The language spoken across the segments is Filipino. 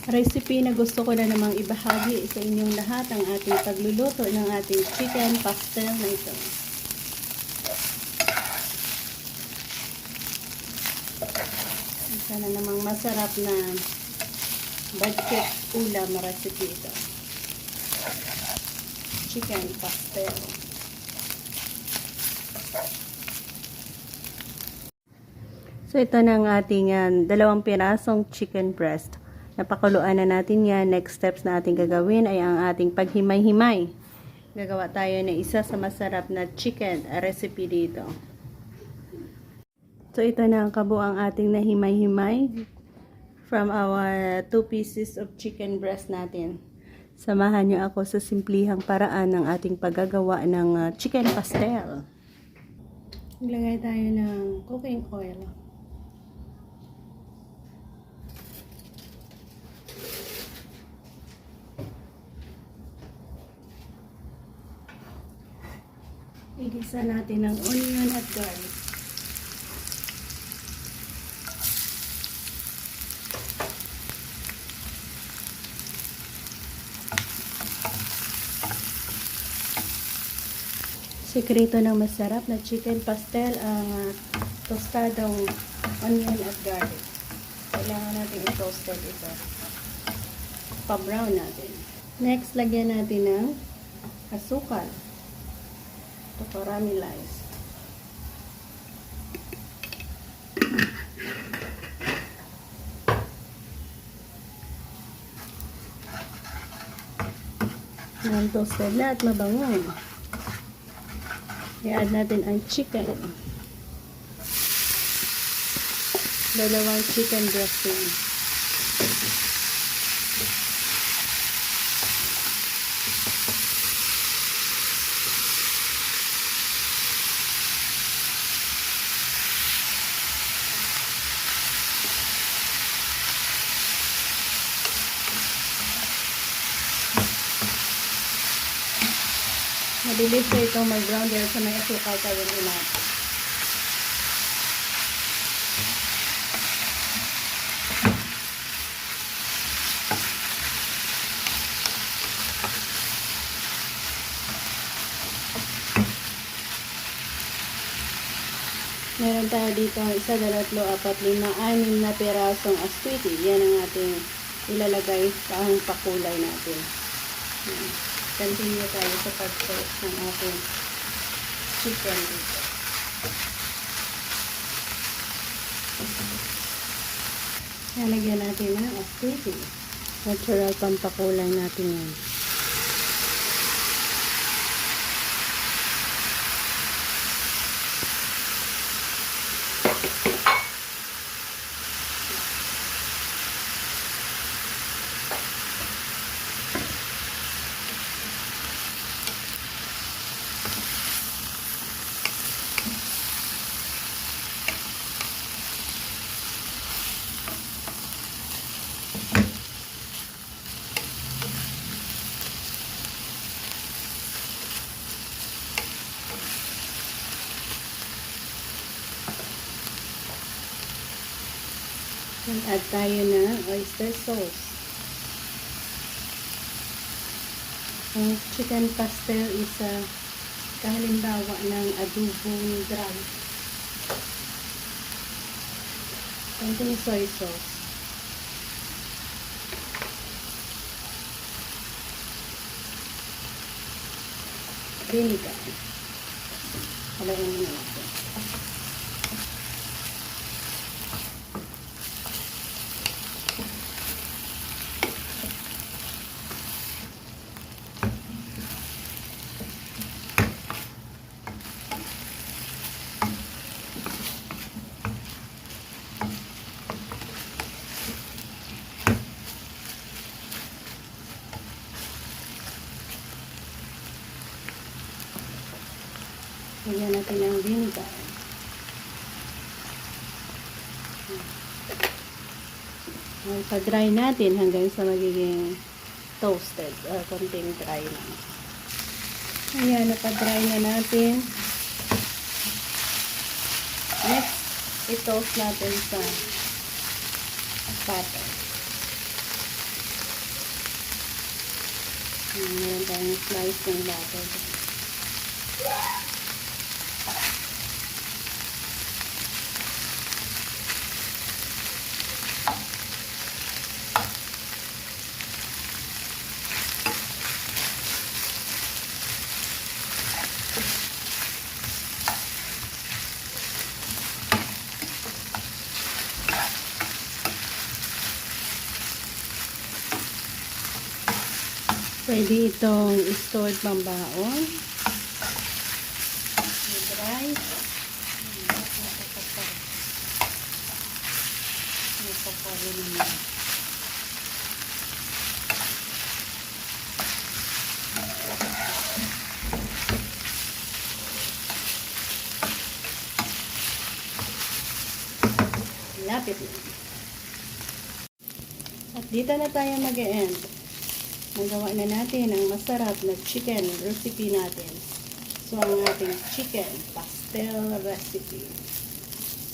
recipe na gusto ko na namang ibahagi sa inyong lahat ang ating pagluluto ng ating chicken pastel na ito. Sana namang masarap na budget ulam recipe ito. Chicken pastel. So ito na ang ating 2 pirasong chicken breast. Napakuluan na natin yan. Next steps na ating gagawin ay ang ating paghimay-himay. Gagawa tayo ng isa sa masarap na chicken recipe dito. So ito na ang kabuang ating nahimay-himay from our 2 pieces of chicken breast natin. Samahan niyo ako sa simplihang paraan ng ating paggagawa ng chicken pastel. Maglagay tayo ng cooking oil. Igisa natin ang onion at garlic. Sekreto ng masarap na chicken pastel ang tostadong onion at garlic. Kailangan natin i-toasted ito. Pa-brown natin. Next, lagyan natin ng asukal. Ito, caramelize. Ayan, toasted na at mabango. I-add natin ang chicken. 2 chicken dressing. Mabilis na itong mag-brown dahil sa may asukal tayo ulat. Meron tayo dito 1, 2, 3, 4, 5, 6 na pirasong askwiti. Yan ang ating ilalagay sa ang pakulay natin. Continue tayo sa pag-toast ng ating chicken dito. Lalagyan natin ng askwiti. Natural pampakulay natin yan. Add tayo ng oyster sauce. Ang chicken pastel is kahalimbawa ng adobong dry. Konting soy sauce. Vinegar. Halayin mo na natin. Lagyan natin ng vinegar. Pa-dry natin hanggang sa magiging toasted. Konting dry na. Ayan, napa-dry na natin. Next, i-toast natin sa butter. Meron tayong slice ng butter. Pwede itong i-store pambaon. With rice. Napapalo naman. Lapit na. At dito na tayo mag-e-end. Nagawa na natin ang masarap na chicken recipe natin. So, ang ating chicken pastel recipe.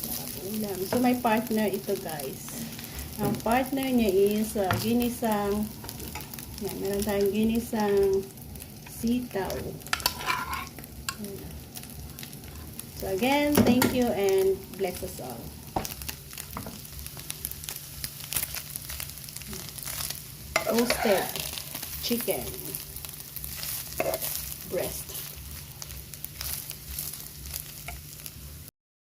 Sarap ulam. So, may partner ito, guys. Ang partner niya is ginisang, yan, meron tayong ginisang sitaw. So, again, thank you and bless us all. Roasted chicken breast.